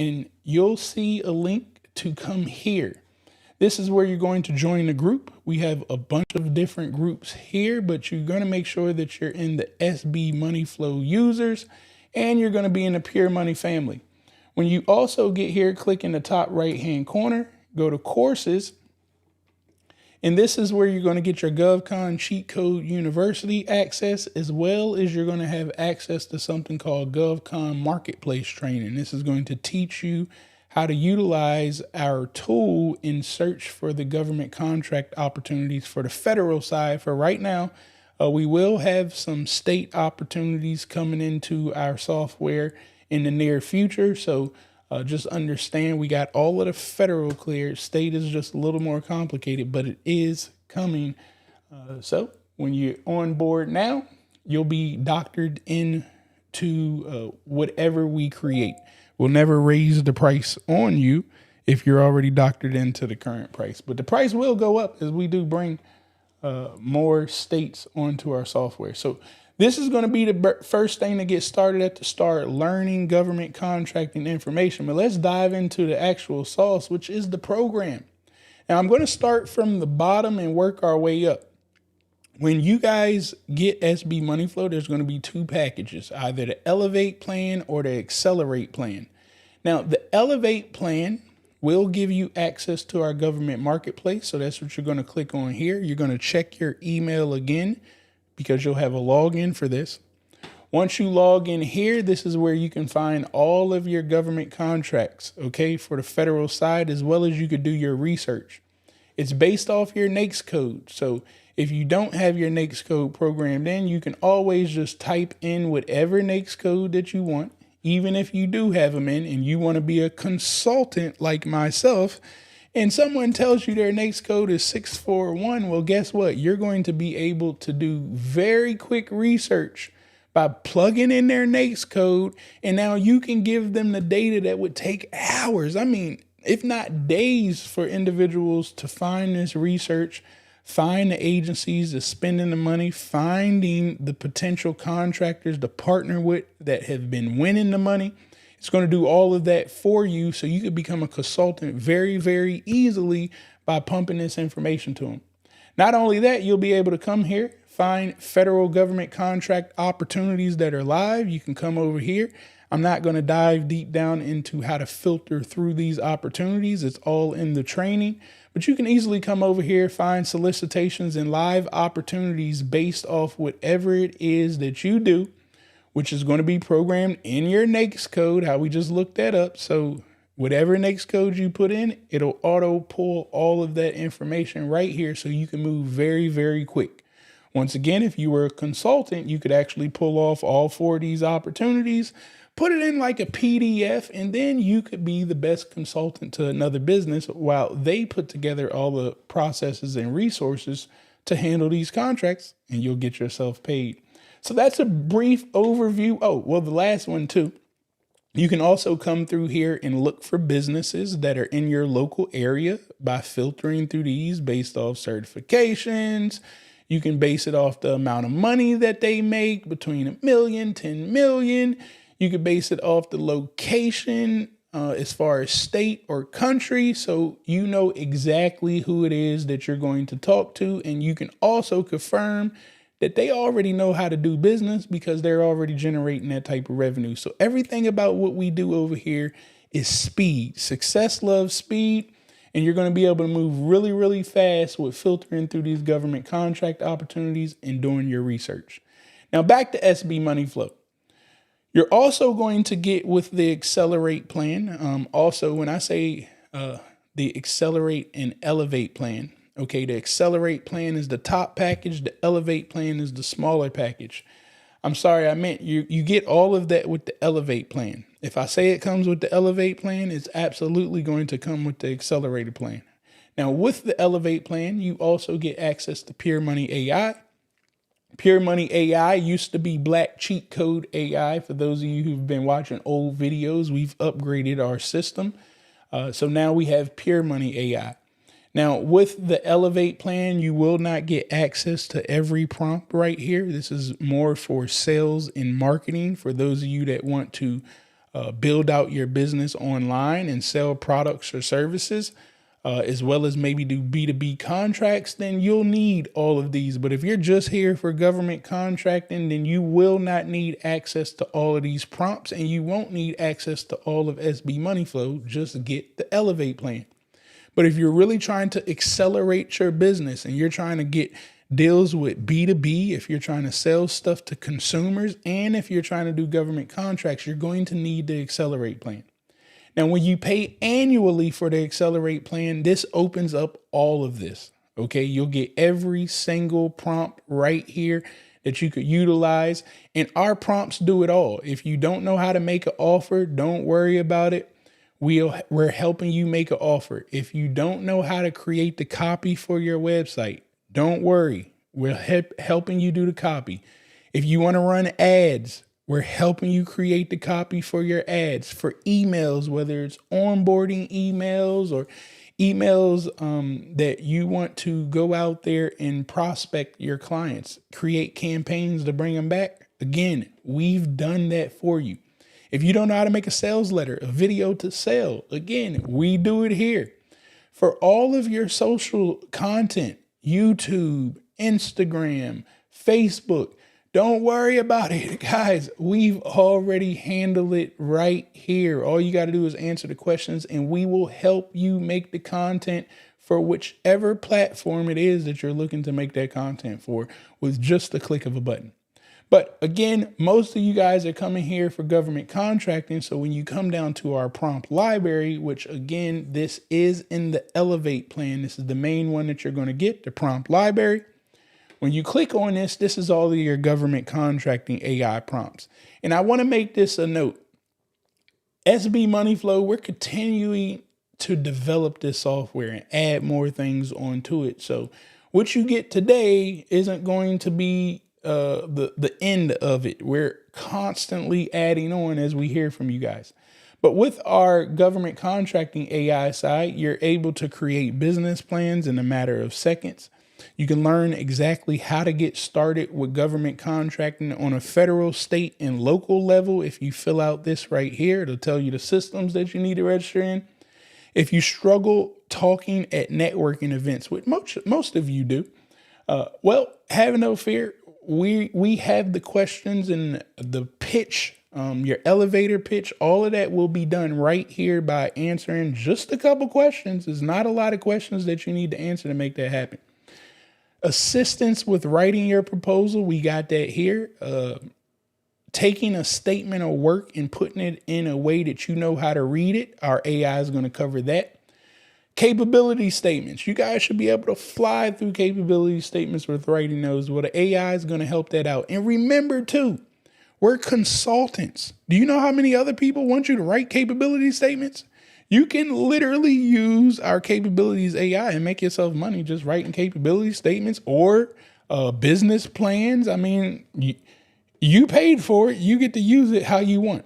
and you'll see a link to come here. This is where you're going to join the group. We have a bunch of different groups here, but you're going to make sure that you're in the SB Money Flow users, and you're going to be in the Pure Money family. When you also get here, click in the top right-hand corner, go to courses, and this is where you're going to get your GovCon Cheat Code University access, as well as you're going to have access to something called GovCon Marketplace Training. This is going to teach you how to utilize our tool in search for the government contract opportunities for the federal side. For right now, we will have some state opportunities coming into our software in the near future. So just understand we got all of the federal cleared. State is just a little more complicated, but it is coming. So when you're on board now, you'll be doctored into whatever we create. We'll never raise the price on you if you're already doctored into the current price. But the price will go up as we do bring more states onto our software. So this is going to be the first thing to get started at, to start learning government contracting information. But let's dive into the actual sauce, which is the program. Now I'm going to start from the bottom and work our way up. When you guys get SB Money Flow, there's going to be two packages, either the Elevate plan or the Accelerate plan. Now, the Elevate plan will give you access to our government marketplace. So that's what you're going to click on here. You're going to check your email again because you'll have a login for this. Once you log in here, this is where you can find all of your government contracts, okay, for the federal side, as well as you could do your research. It's based off your NAICS code. So if you don't have your NAICS code programmed in, you can always just type in whatever NAICS code that you want. Even if you do have them in and you want to be a consultant like myself, and someone tells you their NAICS code is 641, well, guess what? You're going to be able to do very quick research by plugging in their NAICS code, and now you can give them the data that would take hours. I mean, if not days, for individuals to find this research, find the agencies that's spending the money, finding the potential contractors to partner with that have been winning the money. It's going to do all of that for you, so you could become a consultant very, very easily by pumping this information to them. Not only that, you'll be able to come here, find federal government contract opportunities that are live. You can come over here. I'm not going to dive deep down into how to filter through these opportunities. It's all in the training. But you can easily come over here, find solicitations and live opportunities based off whatever it is that you do, which is going to be programmed in your NAICS code, how we just looked that up. So whatever NAICS code you put in, it'll auto pull all of that information right here so you can move very, very quick. Once again, if you were a consultant, you could actually pull off all four of these opportunities, put it in like a PDF, and then you could be the best consultant to another business while they put together all the processes and resources to handle these contracts, and you'll get yourself paid. So that's a brief overview. Oh, well, the last one too. You can also come through here and look for businesses that are in your local area by filtering through these based off certifications. You can base it off the amount of money that they make, between $1 million, 10 million. You could base it off the location as far as state or country. So you know exactly who it is that you're going to talk to. And you can also confirm that they already know how to do business because they're already generating that type of revenue. So everything about what we do over here is speed. Success loves speed. And you're going to be able to move really, really fast with filtering through these government contract opportunities and doing your research. Now back to SB Money Flow. You're also going to get with the Accelerate plan. Also, when I say the Accelerate and Elevate plan, okay, the Accelerate plan is the top package. The Elevate plan is the smaller package. I'm sorry, I meant you get all of that with the Elevate plan. If I say it comes with the Elevate plan, it's absolutely going to come with the Accelerated plan. Now, with the Elevate plan, you also get access to Pure Money AI. Pure Money AI used to be Black Cheat Code AI. For those of you who've been watching old videos, we've upgraded our system. So now we have Pure Money AI. Now, with the Elevate plan, you will not get access to every prompt right here. This is more for sales and marketing for those of you that want to build out your business online and sell products or services, as well as maybe do B2B contracts, then you'll need all of these. But if you're just here for government contracting, then you will not need access to all of these prompts, and you won't need access to all of SB Money Flow. Just get the Elevate plan. But if you're really trying to accelerate your business and you're trying to get deals with B2B, if you're trying to sell stuff to consumers, and if you're trying to do government contracts, you're going to need the Accelerate plan. Now, when you pay annually for the Accelerate plan, this opens up all of this. Okay, you'll get every single prompt right here that you could utilize. And our prompts do it all. If you don't know how to make an offer, don't worry about it. We're helping you make an offer. If you don't know how to create the copy for your website, don't worry. We're helping you do the copy. If you want to run ads, we're helping you create the copy for your ads. For emails, whether it's onboarding emails or emails that you want to go out there and prospect your clients, create campaigns to bring them back. Again, we've done that for you. If you don't know how to make a sales letter, a video to sell, again, we do it here. For all of your social content, YouTube, Instagram, Facebook, don't worry about it, guys. We've already handled it right here. All you got to do is answer the questions, and we will help you make the content for whichever platform it is that you're looking to make that content for with just the click of a button. But again, most of you guys are coming here for government contracting. So when you come down to our prompt library, which again, this is in the Elevate plan. This is the main one that you're going to get, the prompt library. When you click on this, this is all of your government contracting AI prompts. And I want to make this a note. SB Money Flow, we're continuing to develop this software and add more things onto it. So what you get today isn't going to be the end of it. We're constantly adding on as we hear from you guys. But with our government contracting AI side, you're able to create business plans in a matter of seconds. You can learn exactly how to get started with government contracting on a federal, state, and local level. If you fill out this right here, it'll tell you the systems that you need to register in. If you struggle talking at networking events, which most of you do, well, have no fear. We have the questions and the pitch, your elevator pitch, all of that will be done right here by answering just a couple questions. There's not a lot of questions that you need to answer to make that happen. Assistance with writing your proposal, we got that here. Taking a statement of work and putting it in a way that you know how to read it, our AI is going to cover that. Capability statements. You guys should be able to fly through capability statements with writing those. Well, the AI is going to help that out. And remember, too, we're consultants. Do you know how many other people want you to write capability statements? You can literally use our capabilities AI and make yourself money just writing capability statements or business plans. I mean, you paid for it. You get to use it how you want.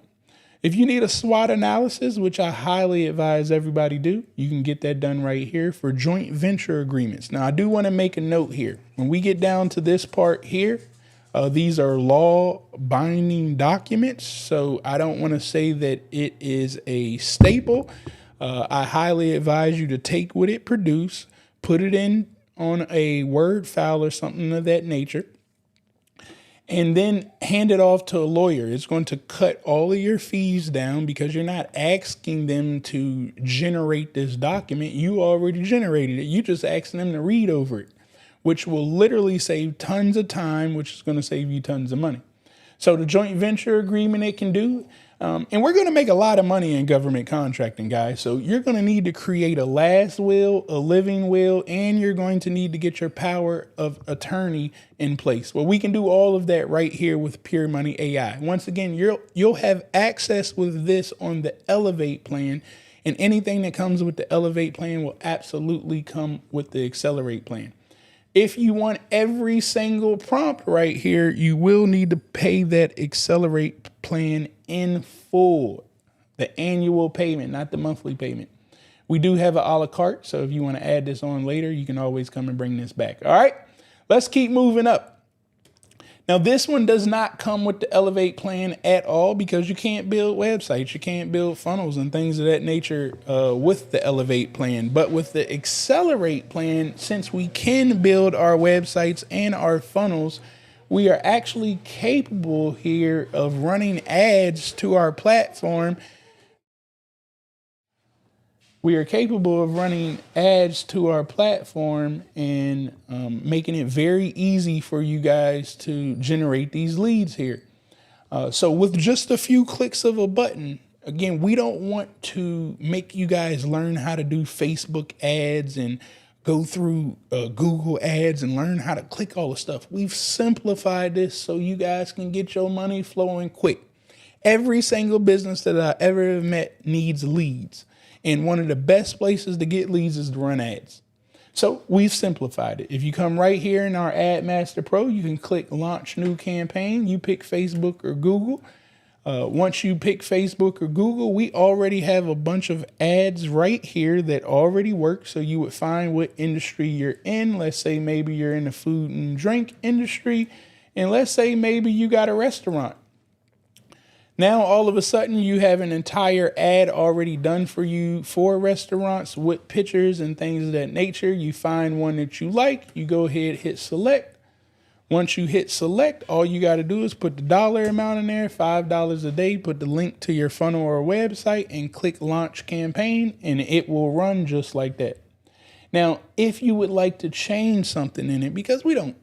If you need a SWOT analysis, which I highly advise everybody do, you can get that done right here for joint venture agreements. Now, I do want to make a note here. When we get down to this part here, these are law binding documents. So I don't want to say that it is a staple. I highly advise you to take what it produce, put it in on a Word file or something of that nature, and then hand it off to a lawyer. It's going to cut all of your fees down because you're not asking them to generate this document. You already generated it. You just asking them to read over it, which will literally save tons of time, which is going to save you tons of money. So the joint venture agreement it can do, and we're going to make a lot of money in government contracting, guys. So you're going to need to create a last will, a living will, and you're going to need to get your power of attorney in place. Well, we can do all of that right here with Pure Money AI. Once again, you'll have access with this on the Elevate plan, and anything that comes with the Elevate plan will absolutely come with the Accelerate plan. If you want every single prompt right here, you will need to pay that Accelerate plan in full, the annual payment, not the monthly payment. We do have an a la carte, so if you want to add this on later, you can always come and bring this back. All right, let's keep moving up. Now, this one does not come with the Elevate plan at all because you can't build websites, you can't build funnels and things of that nature with the Elevate plan. But with the Accelerate plan, since we can build our websites and our funnels, we are actually capable here of running ads to our platform. We are capable of running ads to our platform and making it very easy for you guys to generate these leads here. So with just a few clicks of a button, again, we don't want to make you guys learn how to do Facebook ads and go through Google ads and learn how to click all the stuff. We've simplified this so you guys can get your money flowing quick. Every single business that I ever have met needs leads. And one of the best places to get leads is to run ads. So we've simplified it. If you come right here in our Ad Master Pro, you can click Launch New Campaign. You pick Facebook or Google. Once you pick Facebook or Google, we already have a bunch of ads right here that already work. So you would find what industry you're in. Let's say maybe you're in the food and drink industry. And let's say maybe you got a restaurant. Now, all of a sudden, you have an entire ad already done for you for restaurants with pictures and things of that nature. You find one that you like, you go ahead, hit select. Once you hit select, all you got to do is put the dollar amount in there, $5 a day, put the link to your funnel or website and click launch campaign, and it will run just like that. Now, if you would like to change something in it, because we don't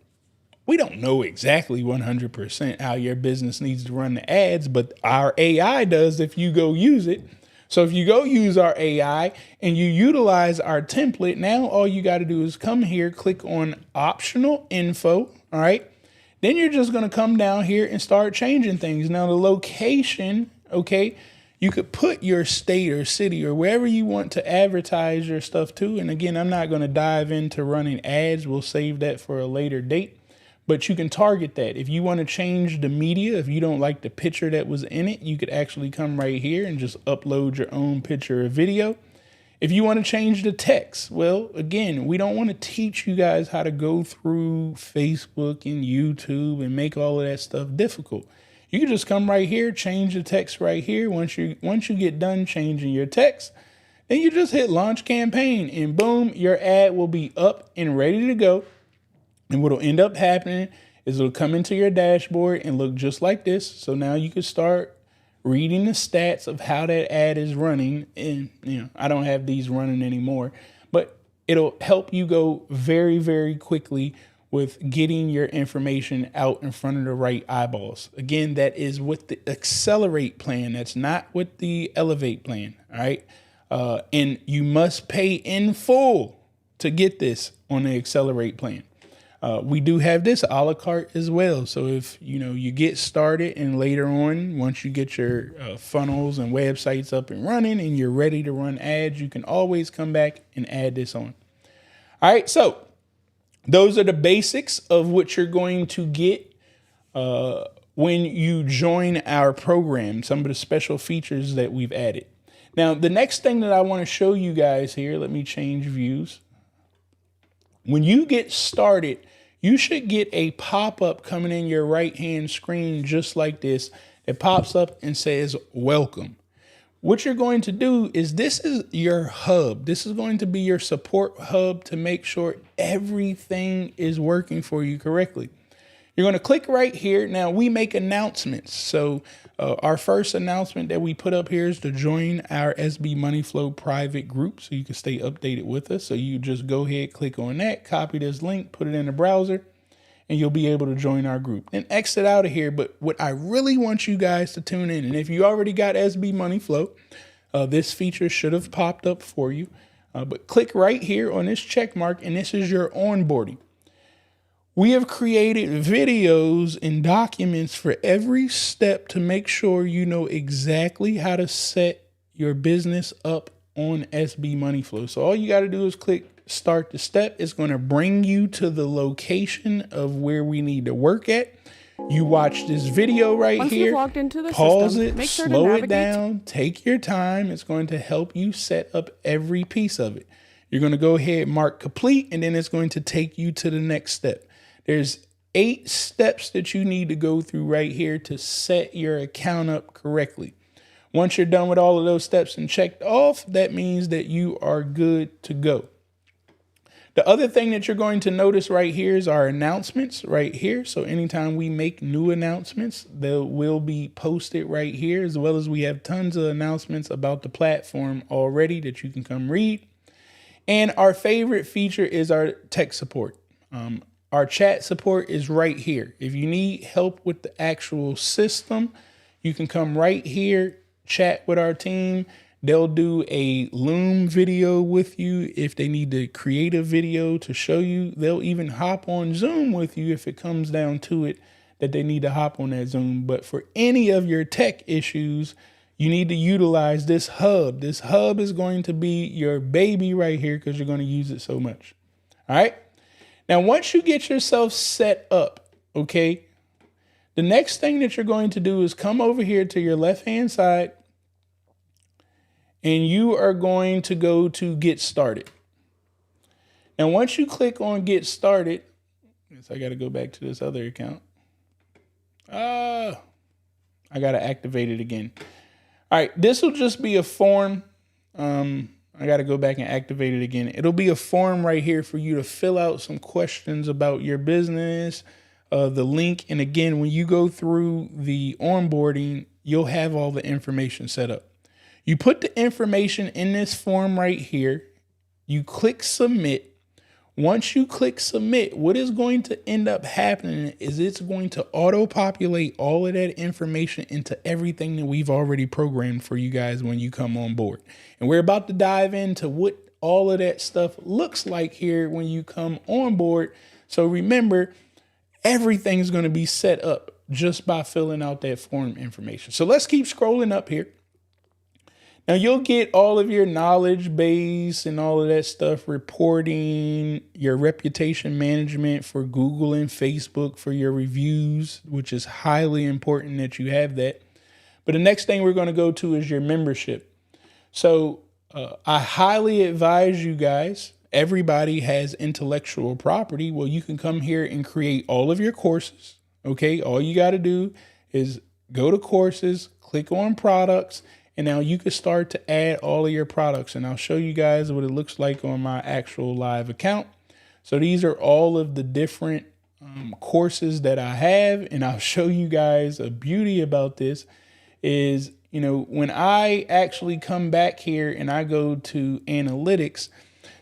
know exactly 100% how your business needs to run the ads, but our AI does if you go use it. So if you go use our AI and you utilize our template, now all you got to do is come here, click on optional info. All right. Then you're just going to come down here and start changing things. Now the location, okay, you could put your state or city or wherever you want to advertise your stuff to. And again, I'm not going to dive into running ads. We'll save that for a later date. But you can target that. If you want to change the media, if you don't like the picture that was in it, you could actually come right here and just upload your own picture or video. If you want to change the text, well, again, we don't want to teach you guys how to go through Facebook and YouTube and make all of that stuff difficult. You can just come right here, change the text right here. Once you get done changing your text, then you just hit launch campaign and boom, your ad will be up and ready to go. And what will end up happening is it'll come into your dashboard and look just like this. So now you can start reading the stats of how that ad is running. And, I don't have these running anymore, but it'll help you go very, very quickly with getting your information out in front of the right eyeballs. Again, that is with the Accelerate plan. That's not with the Elevate plan. All right. And you must pay in full to get this on the Accelerate plan. We do have this a la carte as well. So if, you get started and later on, once you get your funnels and websites up and running and you're ready to run ads, you can always come back and add this on. All right. So those are the basics of what you're going to get when you join our program, some of the special features that we've added. Now, the next thing that I want to show you guys here, let me change views. When you get started, you should get a pop-up coming in your right-hand screen just like this. It pops up and says, welcome. What you're going to do is this is your hub. This is going to be your support hub to make sure everything is working for you correctly. You're going to click right here. Now, we make announcements. So our first announcement that we put up here is to join our SB Money Flow private group so you can stay updated with us. So you just go ahead, click on that, copy this link, put it in the browser, and you'll be able to join our group. Then exit out of here. But what I really want you guys to tune in, and if you already got SB Money Flow, this feature should have popped up for you. But click right here on this check mark, and this is your onboarding. We have created videos and documents for every step to make sure you know exactly how to set your business up on SB Money Flow. So all you got to do is click start the step. It's going to bring you to the location of where we need to work at. You watch this video right here, pause it, slow it down, take your time. It's going to help you set up every piece of it. You're going to go ahead, mark complete, and then it's going to take you to the next step. There's 8 steps that you need to go through right here to set your account up correctly. Once you're done with all of those steps and checked off, that means that you are good to go. The other thing that you're going to notice right here is our announcements right here. So anytime we make new announcements, they will be posted right here, as well as we have tons of announcements about the platform already that you can come read. And our favorite feature is our tech support. Our chat support is right here. If you need help with the actual system, you can come right here, chat with our team. They'll do a Loom video with you if they need to create a video to show you. They'll even hop on Zoom with you if it comes down to it that they need to hop on that Zoom. But for any of your tech issues, you need to utilize this hub. This hub is going to be your baby right here because you're going to use it so much. All right. Now, once you get yourself set up, okay, the next thing that you're going to do is come over here to your left-hand side, and you are going to go to Get Started. Now, once you click on Get Started, I guess I got to go back to this other account. I got to activate it again. All right, this will just be a form. I got to go back and activate it again. It'll be a form right here for you to fill out some questions about your business, the link. And again, when you go through the onboarding, you'll have all the information set up. You put the information in this form right here. You click submit. Once you click submit, what is going to end up happening is it's going to auto-populate all of that information into everything that we've already programmed for you guys when you come on board. And we're about to dive into what all of that stuff looks like here when you come on board. So remember, everything's going to be set up just by filling out that form information. So let's keep scrolling up here. Now you'll get all of your knowledge base and all of that stuff, reporting, your reputation management for Google and Facebook for your reviews, which is highly important that you have that. But the next thing we're going to go to is your membership. So I highly advise you guys, everybody has intellectual property. Well, you can come here and create all of your courses. Okay, all you got to do is go to courses, click on products, and now you can start to add all of your products. And I'll show you guys what it looks like on my actual live account. So these are all of the different courses that I have. And I'll show you guys a beauty about this is, you know, when I actually come back here and I go to analytics,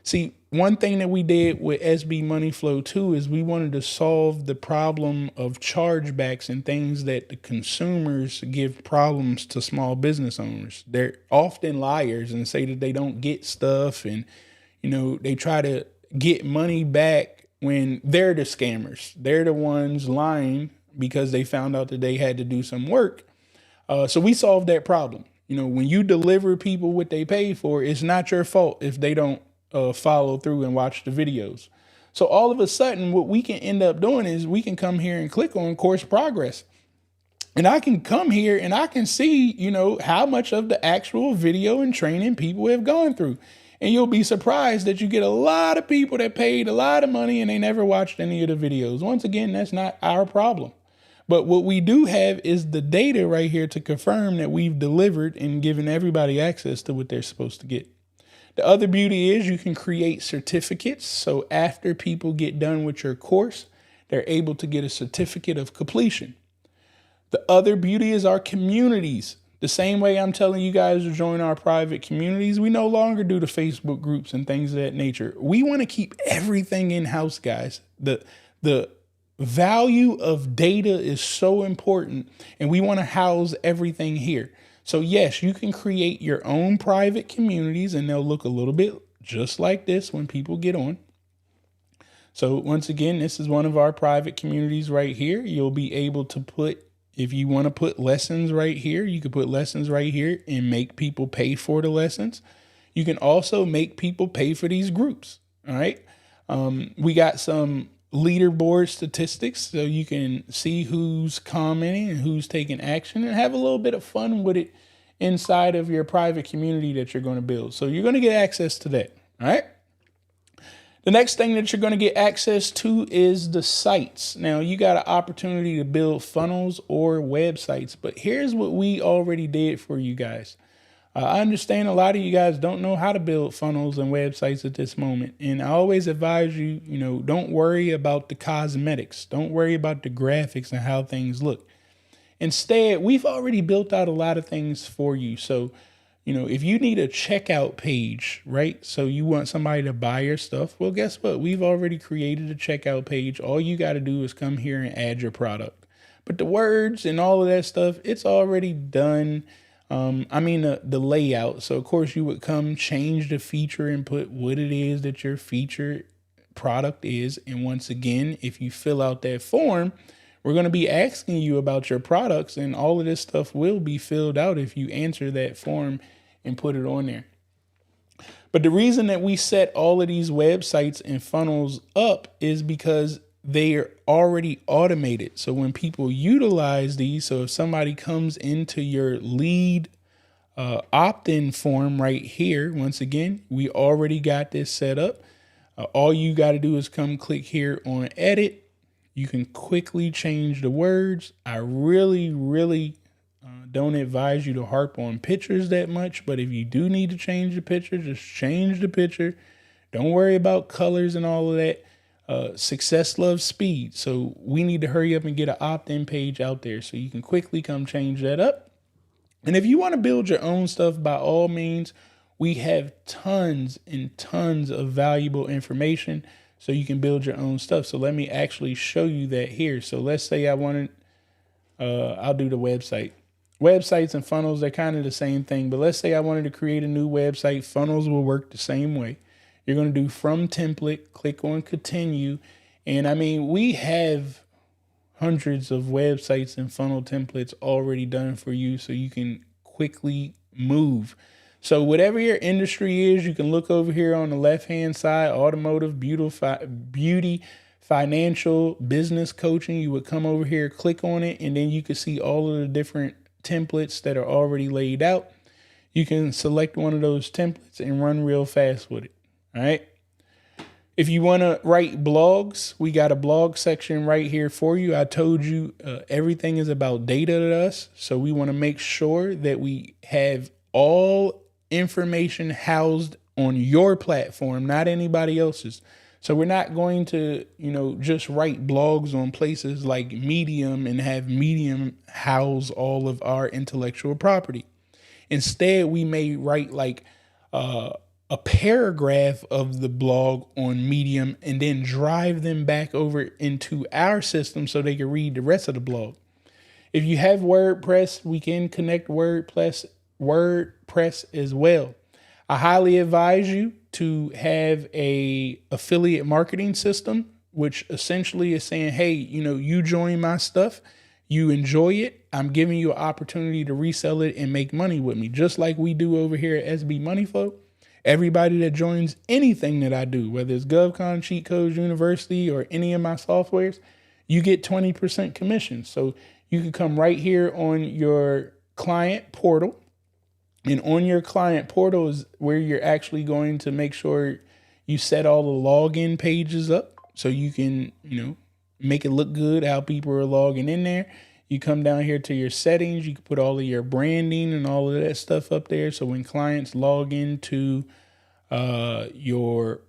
see, one thing that we did with SB Money Flow 2 is we wanted to solve the problem of chargebacks and things that the consumers give problems to small business owners. They're often liars and say that they don't get stuff, and, you know, they try to get money back when they're the scammers. They're the ones lying because they found out that they had to do some work. So we solved that problem. You know, when you deliver people what they pay for, it's not your fault if they don't follow through and watch the videos. So all of a sudden, what we can end up doing is we can come here and click on course progress. And I can come here and I can see, you know, how much of the actual video and training people have gone through. And you'll be surprised that you get a lot of people that paid a lot of money and they never watched any of the videos. Once again, that's not our problem. But what we do have is the data right here to confirm that we've delivered and given everybody access to what they're supposed to get. The other beauty is you can create certificates. So after people get done with your course, they're able to get a certificate of completion. The other beauty is our communities. The same way I'm telling you guys to join our private communities, we no longer do the Facebook groups and things of that nature. We want to keep everything in-house, guys. The value of data is so important, and we want to house everything here. So yes, you can create your own private communities and they'll look a little bit just like this when people get on. So once again, this is one of our private communities right here. You'll be able to put, if you want to put lessons right here, you can put lessons right here and make people pay for the lessons. You can also make people pay for these groups. All right. We got some leaderboard statistics so you can see who's commenting and who's taking action and have a little bit of fun with it inside of your private community that you're going to build. So you're going to get access to that. All right. The next thing that you're going to get access to is the sites. Now, you got an opportunity to build funnels or websites, but here's what we already did for you guys. I understand a lot of you guys don't know how to build funnels and websites at this moment. And I always advise you, don't worry about the cosmetics. Don't worry about the graphics and how things look. Instead, we've already built out a lot of things for you. So, if you need a checkout page, right? So you want somebody to buy your stuff. Well, guess what? We've already created a checkout page. All you got to do is come here and add your product. But the words and all of that stuff, it's already done. The layout. So of course you would come change the feature and put what it is that your feature product is. And once again, if you fill out that form, we're going to be asking you about your products, and all of this stuff will be filled out if you answer that form and put it on there. But the reason that we set all of these websites and funnels up is because they are already automated. So when people utilize these, so if somebody comes into your lead opt-in form right here, once again, we already got this set up. All you got to do is come click here on edit. You can quickly change the words. I really don't advise you to harp on pictures that much, but if you do need to change the picture, just change the picture. Don't worry about colors and all of that. Success loves speed. So we need to hurry up and get an opt-in page out there so you can quickly come change that up. And if you want to build your own stuff, by all means, we have tons and tons of valuable information so you can build your own stuff. So let me actually show you that here. So let's say I wanted, I'll do the website. Websites and funnels, they're kind of the same thing, but let's say I wanted to create a new website. Funnels will work the same way. You're going to do from template, click on continue. And we have hundreds of websites and funnel templates already done for you so you can quickly move. So whatever your industry is, you can look over here on the left-hand side, automotive, beauty, financial, business coaching. You would come over here, click on it, and then you can see all of the different templates that are already laid out. You can select one of those templates and run real fast with it. All right. If you want to write blogs, we got a blog section right here for you. I told you everything is about data to us. So we want to make sure that we have all information housed on your platform, not anybody else's. So we're not going to, just write blogs on places like Medium and have Medium house all of our intellectual property. Instead, we may write like a paragraph of the blog on Medium and then drive them back over into our system so they can read the rest of the blog. If you have WordPress, we can connect WordPress as well. I highly advise you to have a affiliate marketing system, which essentially is saying, hey, you join my stuff, you enjoy it, I'm giving you an opportunity to resell it and make money with me, just like we do over here at SB Money Flow. Everybody that joins anything that I do, whether it's GovCon, Cheat Codes University, or any of my softwares, you get 20% commission. So you can come right here on your client portal. And on your client portal is where you're actually going to make sure you set all the login pages up so you can, make it look good how people are logging in there. You come down here to your settings, you can put all of your branding and all of that stuff up there. So when clients log into your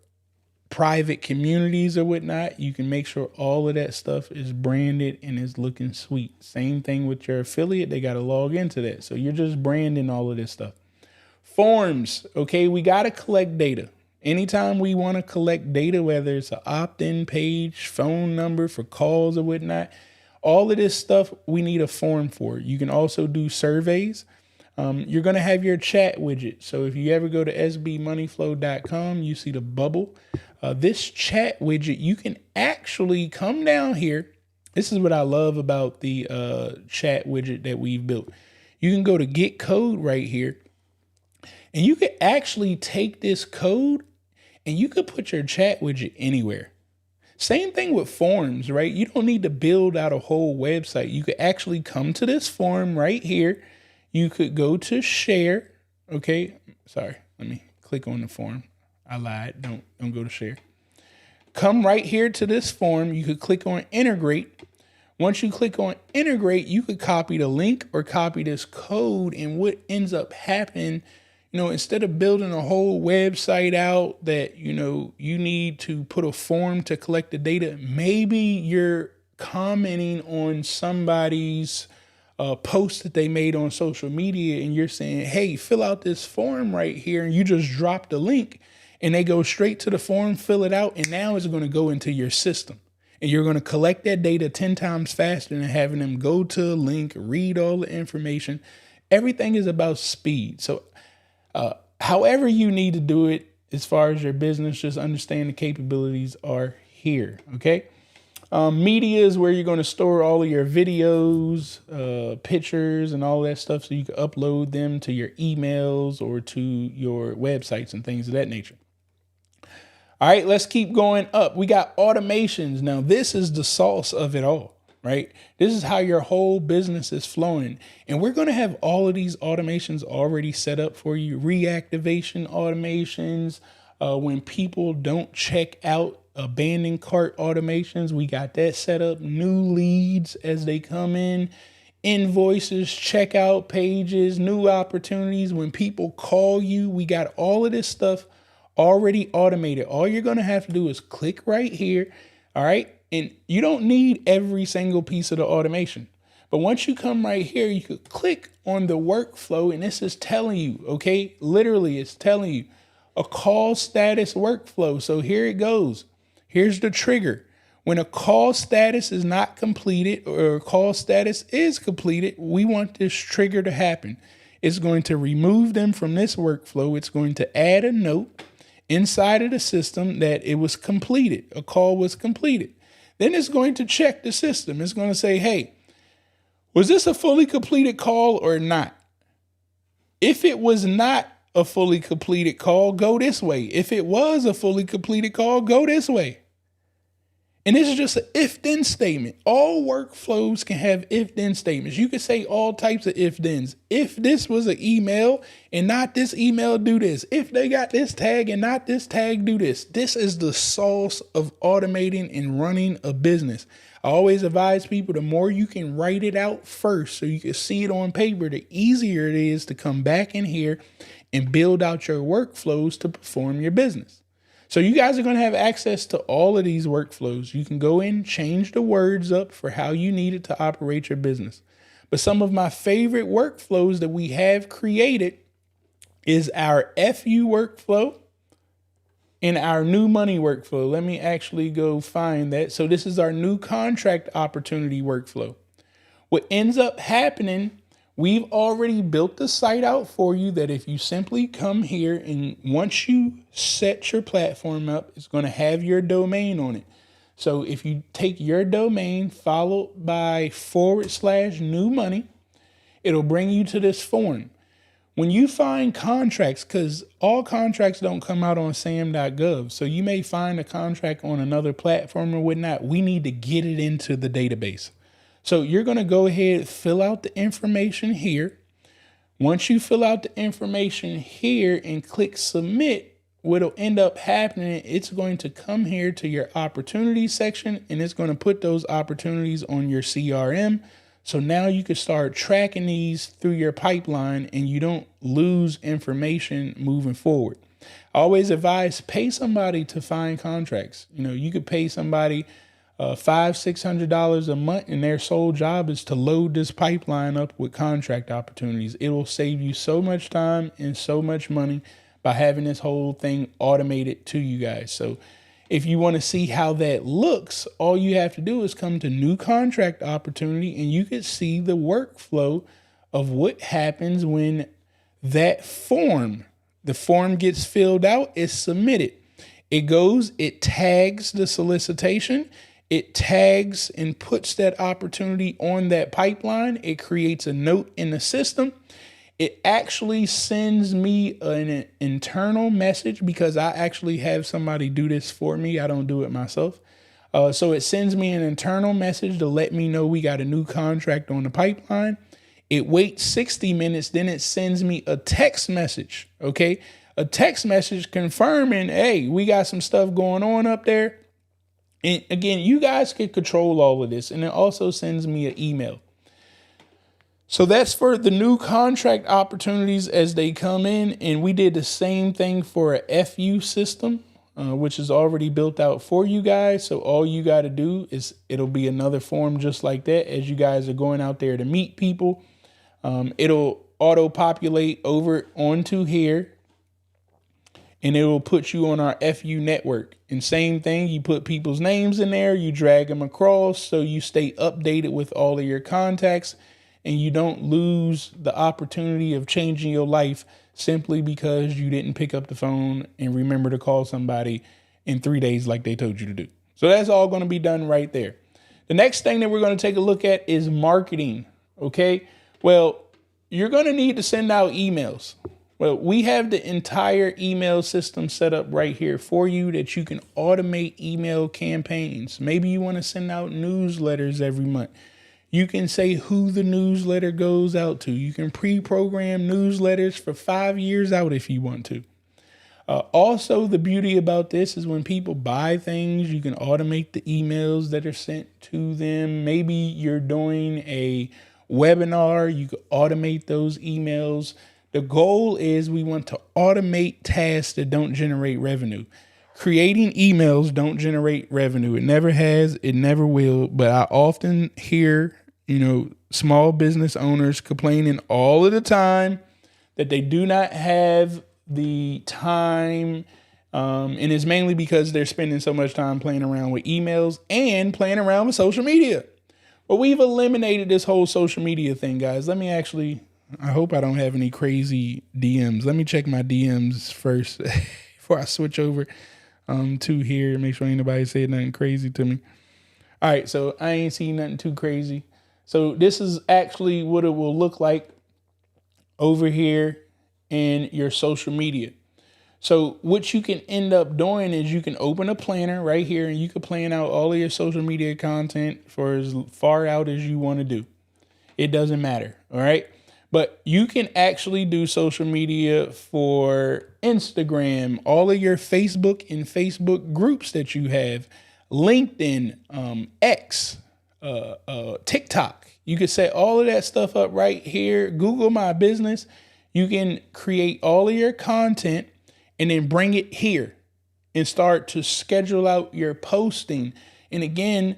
private communities or whatnot, you can make sure all of that stuff is branded and is looking sweet. Same thing with your affiliate. They got to log into that. So you're just branding all of this stuff. Forms. Okay. We got to collect data. Anytime we want to collect data, whether it's an opt-in page, phone number for calls or whatnot, all of this stuff we need a form for. You can also do surveys. You're going to have your chat widget. So if you ever go to sbmoneyflow.com, you see the bubble. This chat widget, you can actually come down here. This is what I love about the chat widget that we've built. You can go to get code right here, and you could actually take this code and you could put your chat widget anywhere. Same thing with forms, right? You don't need to build out a whole website. You could actually come to this form right here. You could go to share. Okay. Sorry. Let me click on the form. I lied. Don't go to share. come right here to this form. You could click on integrate. Once you click on integrate, you could copy the link or copy this code. And what ends up happening, instead of building a whole website out that, you need to put a form to collect the data, maybe you're commenting on somebody's post that they made on social media and you're saying, hey, fill out this form right here. And you just drop the link and they go straight to the form, fill it out. And now it's going to go into your system. And you're going to collect that data 10 times faster than having them go to a link, read all the information. Everything is about speed. So however you need to do it as far as your business, just understand the capabilities are here. Okay. Media is where you're going to store all of your videos, pictures, and all that stuff so you can upload them to your emails or to your websites and things of that nature. All right, let's keep going up. We got automations. Now, this is the sauce of it all, right? This is how your whole business is flowing. And we're going to have all of these automations already set up for you. Reactivation automations, when people don't check out, abandoned cart automations, we got that set up. New leads as they come in, invoices, checkout pages, new opportunities. When people call you, we got all of this stuff already automated. All you're going to have to do is click right here. All right. And you don't need every single piece of the automation. But once you come right here, you could click on the workflow. And this is telling you, okay, literally it's telling you a call status workflow. So here it goes. Here's the trigger. When a call status is not completed or a call status is completed, we want this trigger to happen. It's going to remove them from this workflow. It's going to add a note inside of the system that it was completed. A call was completed. Then it's going to check the system. It's going to say, hey, was this a fully completed call or not? If it was not a fully completed call, go this way. If it was a fully completed call, go this way. And this is just an if-then statement. All workflows can have if-then statements. You could say all types of if-thens. If this was an email and not this email, do this. If they got this tag and not this tag, do this. This is the sauce of automating and running a business. I always advise people, the more you can write it out first so you can see it on paper, the easier it is to come back in here and build out your workflows to perform your business. So you guys are going to have access to all of these workflows. You can go in, change the words up for how you need it to operate your business. But some of my favorite workflows that we have created is our FU workflow and our new money workflow. Let me actually go find that. So this is our new contract opportunity workflow. What ends up happening, we've already built the site out for you that if you simply come here and once you set your platform up, it's going to have your domain on it. So if you take your domain followed by /new money, it'll bring you to this form. When you find contracts, because all contracts don't come out on sam.gov, so you may find a contract on another platform or whatnot, we need to get it into the database. So you're going to go ahead, fill out the information here. Once you fill out the information here and click submit, what'll end up happening, it's going to come here to your opportunities section and it's going to put those opportunities on your CRM. So now you can start tracking these through your pipeline and you don't lose information moving forward. I always advise pay somebody to find contracts. You could pay somebody $500-$600 a month and their sole job is to load this pipeline up with contract opportunities. It will save you so much time and so much money by having this whole thing automated to you guys. So if you want to see how that looks, all you have to do is come to new contract opportunity and you can see the workflow of what happens when that the form gets filled out, it's submitted. It goes, it tags the solicitation. It tags and puts that opportunity on that pipeline. It creates a note in the system. It actually sends me an internal message because I actually have somebody do this for me. I don't do it myself. So it sends me an internal message to let me know we got a new contract on the pipeline. It waits 60 minutes. Then it sends me a text message. Okay. A text message confirming, hey, we got some stuff going on up there. And again, you guys can control all of this. And it also sends me an email. So that's for the new contract opportunities as they come in. And we did the same thing for a FU system, which is already built out for you guys. So all you got to do is it'll be another form just like that as you guys are going out there to meet people. It'll auto populate over onto here. And it will put you on our FU network. And same thing, you put people's names in there, you drag them across so you stay updated with all of your contacts and you don't lose the opportunity of changing your life simply because you didn't pick up the phone and remember to call somebody in 3 days like they told you to do. So that's all going to be done right there. The next thing that we're going to take a look at is marketing. Okay, well, you're going to need to send out emails. Well, we have the entire email system set up right here for you that you can automate email campaigns. Maybe you want to send out newsletters every month. You can say who the newsletter goes out to. You can pre-program newsletters for 5 years out if you want to. Also, the beauty about this is when people buy things, you can automate the emails that are sent to them. Maybe you're doing a webinar, you can automate those emails. The goal is we want to automate tasks that don't generate revenue. Creating emails don't generate revenue. It never has, it never will. But I often hear, small business owners complaining all of the time that they do not have the time. And it's mainly because they're spending so much time playing around with emails and playing around with social media. Well, we've eliminated this whole social media thing, guys. I hope I don't have any crazy DMs. Let me check my DMs first before I switch over to here. Make sure ain't nobody said nothing crazy to me. All right, so I ain't seen nothing too crazy. So this is actually what it will look like over here in your social media. So what you can end up doing is you can open a planner right here and you can plan out all of your social media content for as far out as you want to do. It doesn't matter, all right? But you can actually do social media for Instagram, all of your Facebook and Facebook groups that you have, LinkedIn, X, TikTok. You can set all of that stuff up right here. Google My Business. You can create all of your content and then bring it here and start to schedule out your posting. And again,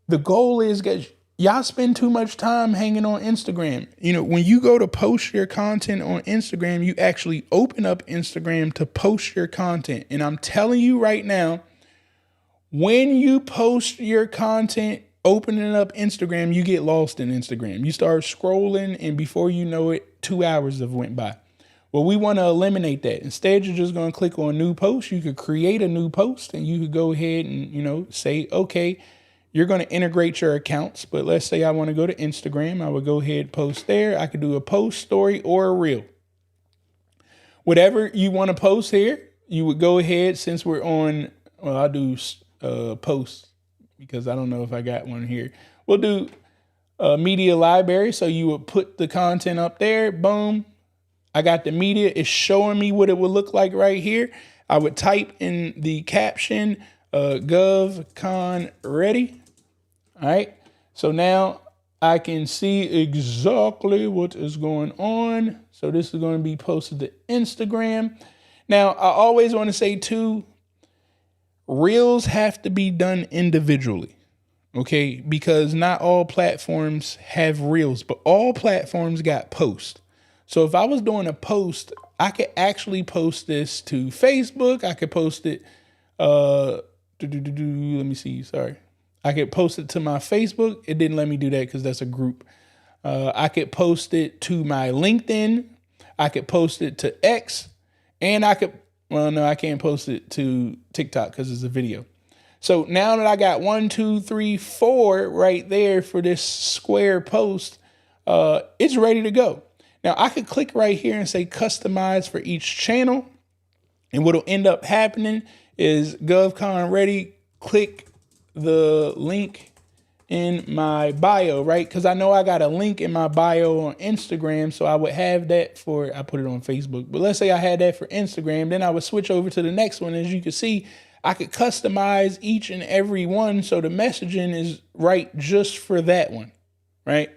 the goal is, guys, y'all spend too much time hanging on Instagram. When you go to post your content on Instagram, you actually open up Instagram to post your content. And I'm telling you right now, when you post your content, opening up Instagram, you get lost in Instagram. You start scrolling and before you know it, 2 hours have went by. Well, we want to eliminate that. Instead, you're just going to click on new post. You could create a new post and you could go ahead and, say, okay, you're going to integrate your accounts, but let's say I want to go to Instagram. I would go ahead, post there. I could do a post, story, or a reel. Whatever you want to post here, you would go ahead, since we're on, I'll do posts because I don't know if I got one here. We'll do media library. So you would put the content up there. Boom. I got the media. It's showing me what it would look like right here. I would type in the caption, GovCon ready. All right, so now I can see exactly what is going on. So this is going to be posted to Instagram. Now, I always want to say too, reels have to be done individually, okay? Because not all platforms have reels, but all platforms got posts. So if I was doing a post, I could actually post this to Facebook. I could post it, let me see, sorry. I could post it to my Facebook. It didn't let me do that because that's a group. I could post it to my LinkedIn. I could post it to X. And I can't post it to TikTok because it's a video. So now that I got 1, 2, 3, 4 right there for this square post, it's ready to go. Now I could click right here and say customize for each channel. And what'll end up happening is GovCon ready, click the link in my bio, right? Because I know I got a link in my bio on Instagram. So I would have that I put it on Facebook. But let's say I had that for Instagram. Then I would switch over to the next one. As you can see, I could customize each and every one so the messaging is right just for that one, right?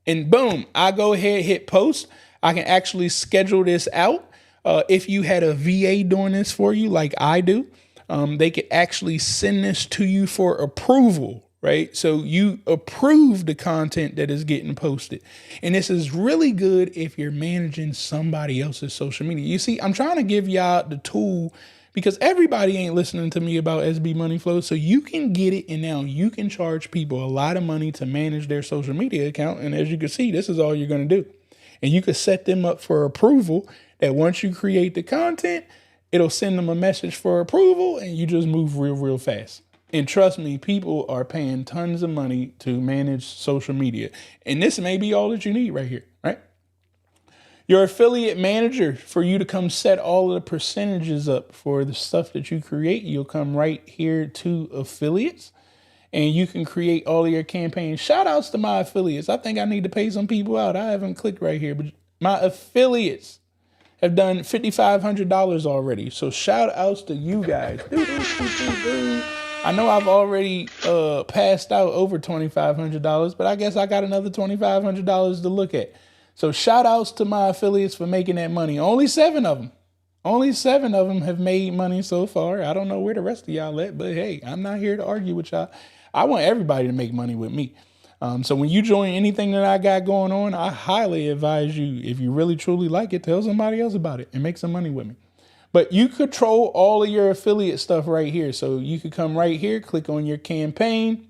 And boom, I go ahead, hit post. I can actually schedule this out. If you had a VA doing this for you like I do, they could actually send this to you for approval, right? So you approve the content that is getting posted. And this is really good if you're managing somebody else's social media. You see, I'm trying to give y'all the tool because everybody ain't listening to me about SB Money Flow. So you can get it, and now you can charge people a lot of money to manage their social media account. And as you can see, this is all you're going to do. And you can set them up for approval that once you create the content, it'll send them a message for approval, and you just move real fast. And trust me, people are paying tons of money to manage social media. And this may be all that you need right here, right? Your affiliate manager, for you to come set all of the percentages up for the stuff that you create, you'll come right here to affiliates, and you can create all of your campaigns. Shout outs to my affiliates. I think I need to pay some people out. I haven't clicked right here, but my affiliates have done $5,500 already. So shout outs to you guys. I know I've already passed out over $2,500, but I guess I got another $2,500 to look at. So shout outs to my affiliates for making that money. Only 7 of them. Only 7 of them have made money so far. I don't know where the rest of y'all at, but hey, I'm not here to argue with y'all. I want everybody to make money with me. So when you join anything that I got going on, I highly advise you, if you really truly like it, tell somebody else about it and make some money with me. But you control all of your affiliate stuff right here. So you could come right here, click on your campaign.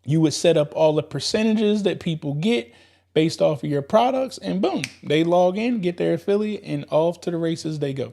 You would set up all the percentages that people get based off of your products, and boom, they log in, get their affiliate, and off to the races they go.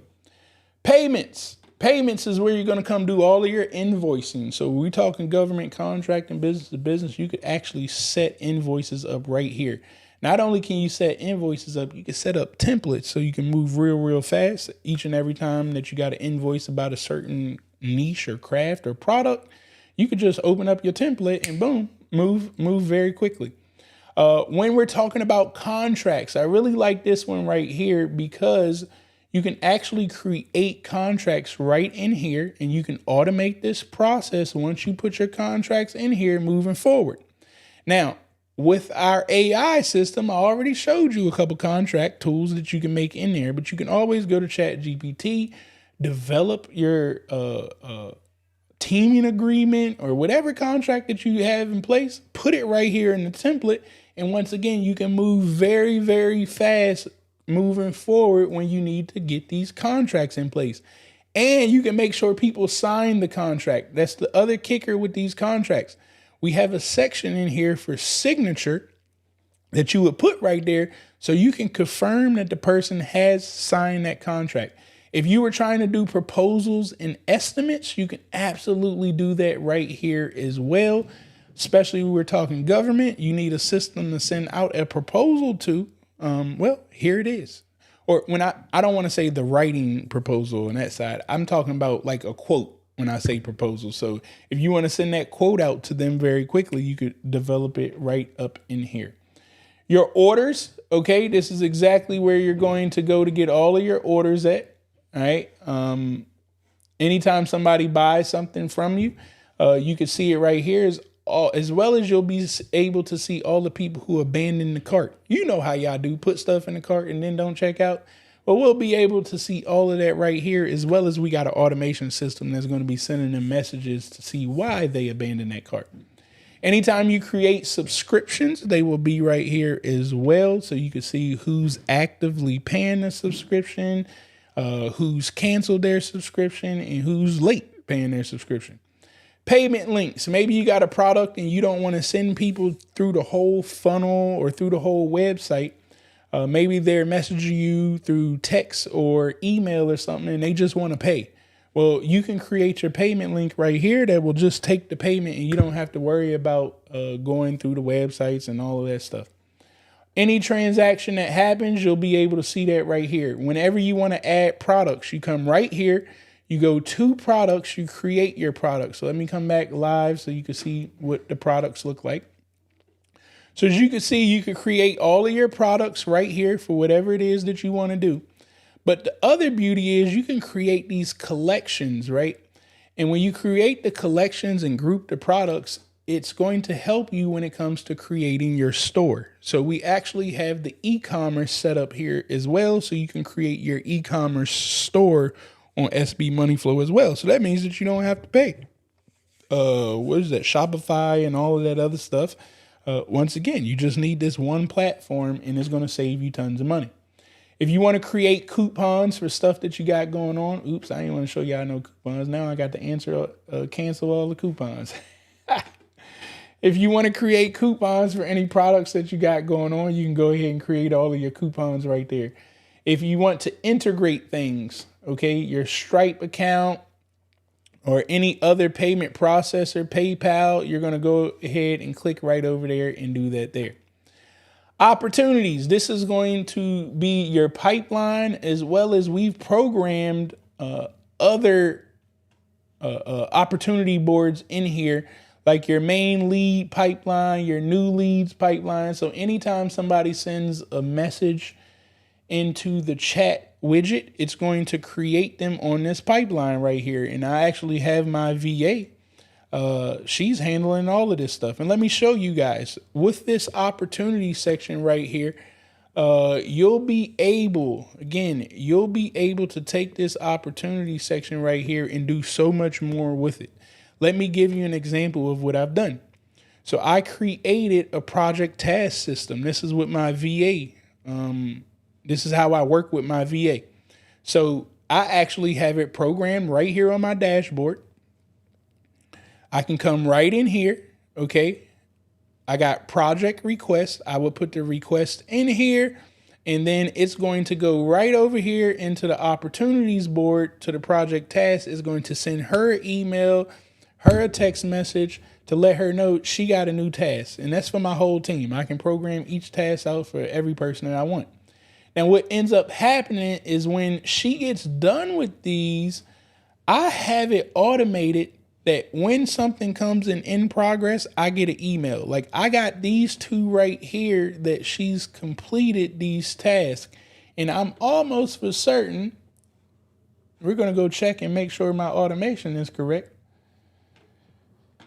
Payments. Payments is where you're going to come do all of your invoicing. So we're talking government contract and business to business. You could actually set invoices up right here. Not only can you set invoices up, you can set up templates so you can move real fast. Each and every time that you got an invoice about a certain niche or craft or product, you could just open up your template and boom, move very quickly. When we're talking about contracts, I really like this one right here because you can actually create contracts right in here, and you can automate this process once you put your contracts in here moving forward. Now, with our AI system, I already showed you a couple contract tools that you can make in there, but you can always go to ChatGPT, develop your teaming agreement or whatever contract that you have in place, put it right here in the template. And once again, you can move very fast moving forward when you need to get these contracts in place. And you can make sure people sign the contract. That's the other kicker with these contracts. We have a section in here for signature that you would put right there so you can confirm that the person has signed that contract. If you were trying to do proposals and estimates, you can absolutely do that right here as well. Especially when we're talking government, you need a system to send out a proposal to. Well, here it is. Or when I don't want to say the writing proposal on that side. I'm talking about like a quote when I say proposal. So if you want to send that quote out to them very quickly, you could develop it right up in here. Your orders. Okay, this is exactly where you're going to go to get all of your orders at. All right. Anytime somebody buys something from you, you can see it right here. As well as you'll be able to see all the people who abandon the cart. You know how y'all do, put stuff in the cart and then don't check out. But we'll be able to see all of that right here, as well as we got an automation system that's going to be sending them messages to see why they abandoned that cart. Anytime you create subscriptions, they will be right here as well. So you can see who's actively paying the subscription, who's canceled their subscription, and who's late paying their subscription. Payment links. Maybe you got a product and you don't want to send people through the whole funnel or through the whole website. Maybe they're messaging you through text or email or something and they just want to pay. Well, you can create your payment link right here that will just take the payment and you don't have to worry about going through the websites and all of that stuff. Any transaction that happens, you'll be able to see that right here. Whenever you want to add products, you come right here. You go to products, you create your product. So let me come back live so you can see what the products look like. So as you can see, you can create all of your products right here for whatever it is that you want to do. But the other beauty is you can create these collections, right? And when you create the collections and group the products, it's going to help you when it comes to creating your store. So we actually have the e-commerce set up here as well. So you can create your e-commerce store on SB Money Flow as well. So that means that you don't have to pay. What is that? Shopify and all of that other stuff. Once again, you just need this one platform and it's going to save you tons of money. If you want to create coupons for stuff that you got going on. Oops, I didn't want to show y'all no coupons. Now I got to cancel all the coupons. If you want to create coupons for any products that you got going on, you can go ahead and create all of your coupons right there. If you want to integrate things, okay, your Stripe account or any other payment processor, PayPal, you're going to go ahead and click right over there and do that there. Opportunities. This is going to be your pipeline, as well as we've programmed other opportunity boards in here, like your main lead pipeline, your new leads pipeline. So anytime somebody sends a message into the chat widget, it's going to create them on this pipeline right here. And I actually have my VA. She's handling all of this stuff. And let me show you guys with this opportunity section right here. You'll be able to take this opportunity section right here and do so much more with it. Let me give you an example of what I've done. So I created a project task system. This is with my VA. This is how I work with my VA. So I actually have it programmed right here on my dashboard. I can come right in here. Okay. I got project request. I will put the request in here, and then it's going to go right over here into the opportunities board to the project task. Is going to send her email, her a text message to let her know she got a new task. And that's for my whole team. I can program each task out for every person that I want. Now, what ends up happening is when she gets done with these, I have it automated that when something comes in progress, I get an email. Like I got these two right here that she's completed these tasks. And I'm almost for certain, we're going to go check and make sure my automation is correct.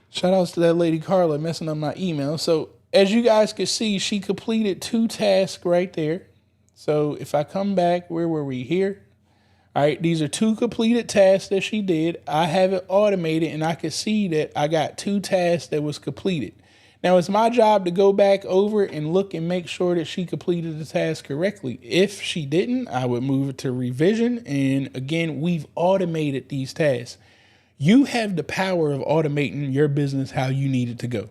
Shout outs to that lady Carla messing up my email. So as you guys can see, she completed 2 tasks right there. So if I come back, where were we here? All right, these are 2 completed tasks that she did. I have it automated and I can see that I got 2 tasks that was completed. Now it's my job to go back over and look and make sure that she completed the task correctly. If she didn't, I would move it to revision. And again, we've automated these tasks. You have the power of automating your business how you need it to go.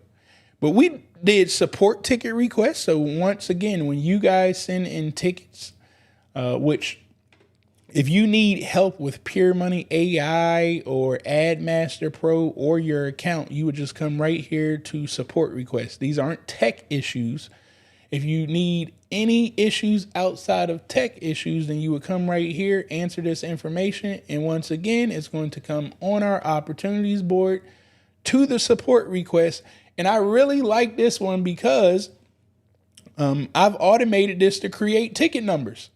But we did support ticket requests. So once again, when you guys send in tickets, which if you need help with Pure Money AI or Ad Master Pro or your account, you would just come right here to support requests. These aren't tech issues. If you need any issues outside of tech issues, then you would come right here, answer this information. And once again, it's going to come on our opportunities board to the support request. And I really like this one because I've automated this to create ticket numbers.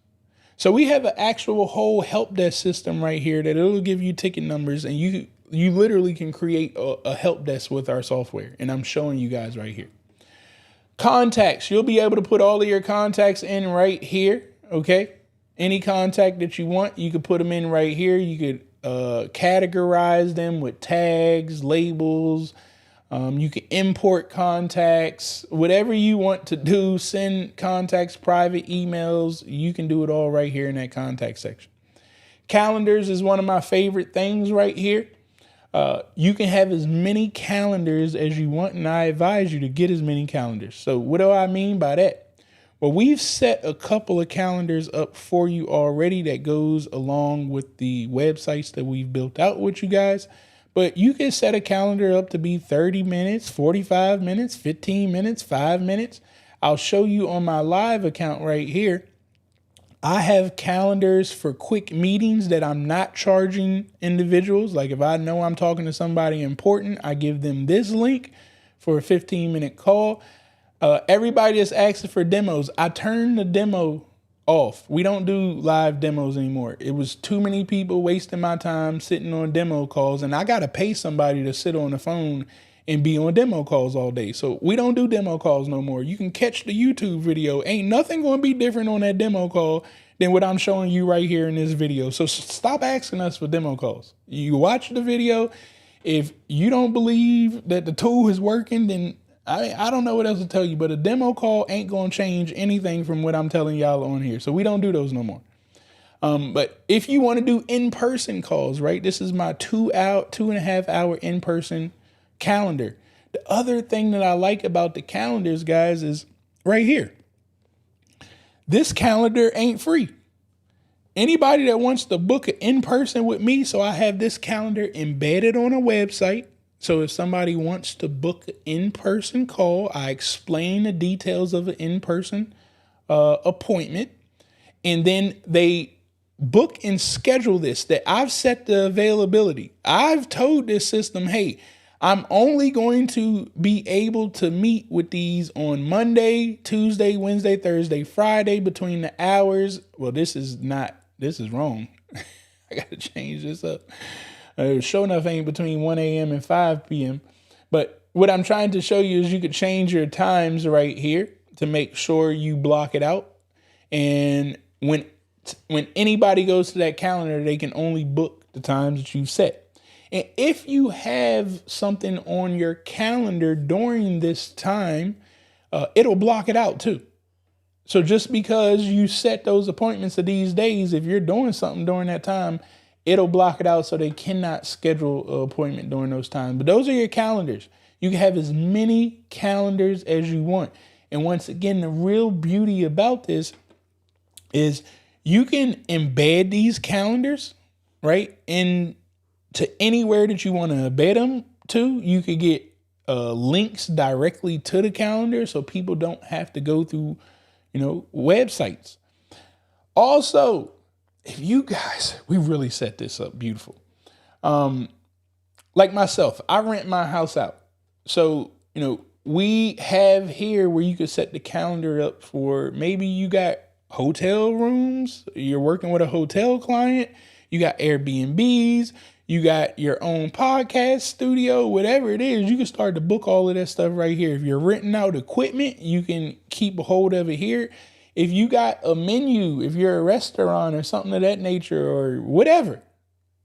So we have an actual whole help desk system right here that it'll give you ticket numbers, and you literally can create a help desk with our software. And I'm showing you guys right here. Contacts, you'll be able to put all of your contacts in right here. Okay. Any contact that you want, you could put them in right here. You could categorize them with tags, labels. You can import contacts, whatever you want to do, send contacts, private emails. You can do it all right here in that contact section. Calendars is one of my favorite things right here. You can have as many calendars as you want, and I advise you to get as many calendars. So what do I mean by that? Well, we've set a couple of calendars up for you already that goes along with the websites that we've built out with you guys. But you can set a calendar up to be 30 minutes, 45 minutes, 15 minutes, 5 minutes. I'll show you on my live account right here. I have calendars for quick meetings that I'm not charging individuals. Like if I know I'm talking to somebody important, I give them this link for a 15-minute call. Everybody is asking for demos. I turn the demo off. We don't do live demos anymore. It was too many people wasting my time sitting on demo calls, and I got to pay somebody to sit on the phone and be on demo calls all day. So we don't do demo calls no more. You can catch the YouTube video. Ain't nothing going to be different on that demo call than what I'm showing you right here in this video. So stop asking us for demo calls. You watch the video. If you don't believe that the tool is working, then I don't know what else to tell you, but a demo call ain't going to change anything from what I'm telling y'all on here. So we don't do those no more. But if you want to do in-person calls, right? This is my 2.5 hour in-person calendar. The other thing that I like about the calendars, guys, is right here. This calendar ain't free. Anybody that wants to book an in-person with me, so I have this calendar embedded on a website. So if somebody wants to book an in-person call, I explain the details of an in-person appointment, and then they book and schedule this, that I've set the availability. I've told this system, hey, I'm only going to be able to meet with these on Monday, Tuesday, Wednesday, Thursday, Friday between the hours. Well, this is wrong. I got to change this up. Sure enough, ain't between 1 a.m. and 5 p.m. But what I'm trying to show you is you could change your times right here to make sure you block it out. And when anybody goes to that calendar, they can only book the times that you've set. And if you have something on your calendar during this time, it'll block it out too. So just because you set those appointments to these days, if you're doing something during that time, it'll block it out so they cannot schedule an appointment during those times. But those are your calendars. You can have as many calendars as you want. And once again, the real beauty about this is you can embed these calendars, right, into anywhere that you want to embed them to. You could get links directly to the calendar so people don't have to go through, websites. Also, if you guys, we really set this up beautiful. Like myself, I rent my house out. So, we have here where you could set the calendar up for, maybe you got hotel rooms, you're working with a hotel client, you got Airbnbs, you got your own podcast studio, whatever it is, you can start to book all of that stuff right here. If you're renting out equipment, you can keep a hold of it here. If you got a menu, if you're a restaurant or something of that nature or whatever,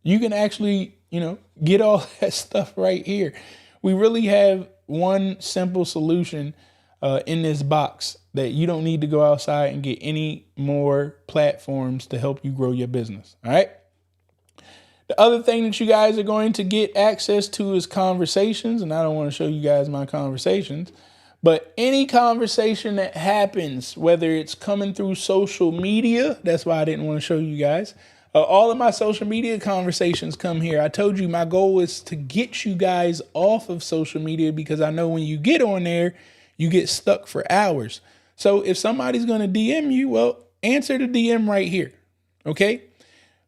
you can actually, get all that stuff right here. We really have one simple solution in this box that you don't need to go outside and get any more platforms to help you grow your business. All right. The other thing that you guys are going to get access to is conversations. And I don't want to show you guys my conversations. But any conversation that happens, whether it's coming through social media, that's why I didn't want to show you guys. All of my social media conversations come here. I told you my goal is to get you guys off of social media because I know when you get on there, you get stuck for hours. So if somebody's going to DM you, well, answer the DM right here. Okay.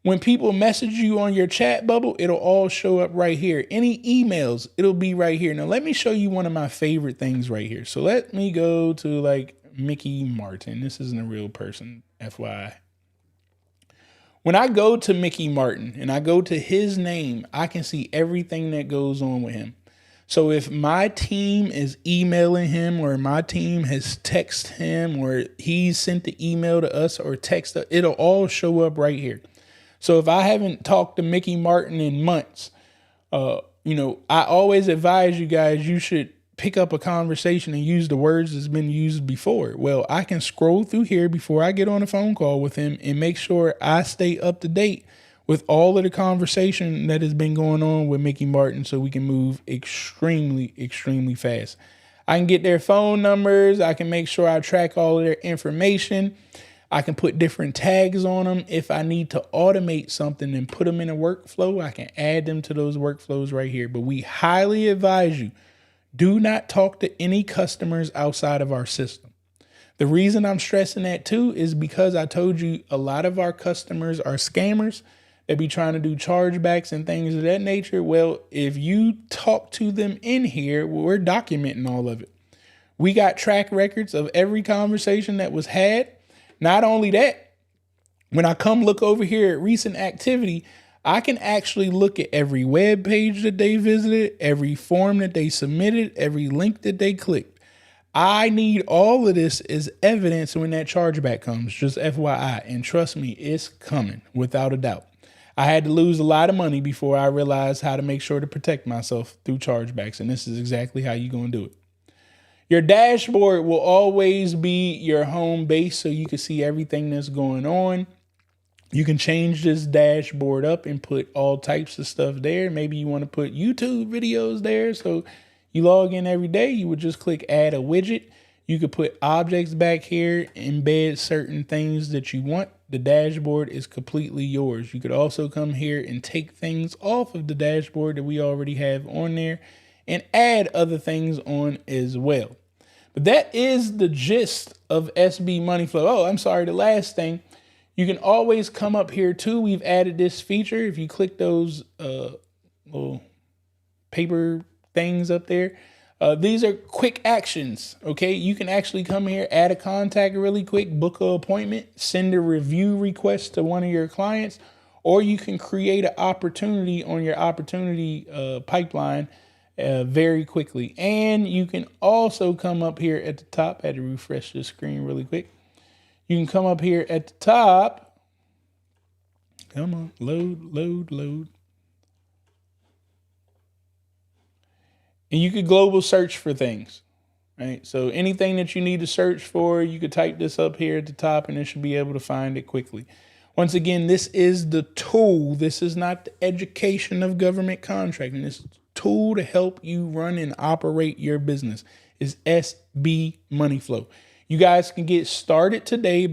When people message you on your chat bubble, it'll all show up right here. Any emails, it'll be right here. Now, let me show you one of my favorite things right here. So let me go to like Mickey Martin. This isn't a real person, FYI. When I go to Mickey Martin and I go to his name, I can see everything that goes on with him. So if my team is emailing him or my team has texted him or he's sent the email to us or text, it'll all show up right here. So if I haven't talked to Mickey Martin in months, I always advise you guys, you should pick up a conversation and use the words that's been used before. Well, I can scroll through here before I get on a phone call with him and make sure I stay up to date with all of the conversation that has been going on with Mickey Martin so we can move extremely, extremely fast. I can get their phone numbers. I can make sure I track all of their information. I can put different tags on them. If I need to automate something and put them in a workflow, I can add them to those workflows right here. But we highly advise you, do not talk to any customers outside of our system. The reason I'm stressing that too is because I told you a lot of our customers are scammers. They be trying to do chargebacks and things of that nature. Well, if you talk to them in here, we're documenting all of it. We got track records of every conversation that was had. Not only that, When I come look over here at recent activity, I can actually look at every web page that they visited, every form that they submitted, every link that they clicked. I need all of this as evidence when that chargeback comes, just FYI. And trust me, it's coming without a doubt. I had to lose a lot of money before I realized how to make sure to protect myself through chargebacks. And this is exactly how you're going to do it. Your dashboard will always be your home base so you can see everything that's going on. You can change this dashboard up and put all types of stuff there. Maybe you want to put YouTube videos there. So you log in every day, you would just click add a widget. You could put objects back here, embed certain things that you want. The dashboard is completely yours. You could also come here and take things off of the dashboard that we already have on there and add other things on as well. But that is the gist of SB Money Flow. Oh, I'm sorry. The last thing, you can always come up here too. We've added this feature. If you click those little paper things up there, these are quick actions. Okay, you can actually come here, add a contact really quick, book an appointment, send a review request to one of your clients, or you can create an opportunity on your opportunity pipeline very quickly. And you can also come up here at the top. I had to refresh the screen really quick. You can come up here at the top. Come on, load. And you could global search for things, right? So anything that you need to search for, you could type this up here at the top and it should be able to find it quickly. Once again, this is the tool. This is not the education of government contracting. This is a tool to help you run and operate your business. Is SB Money Flow. You guys can get started today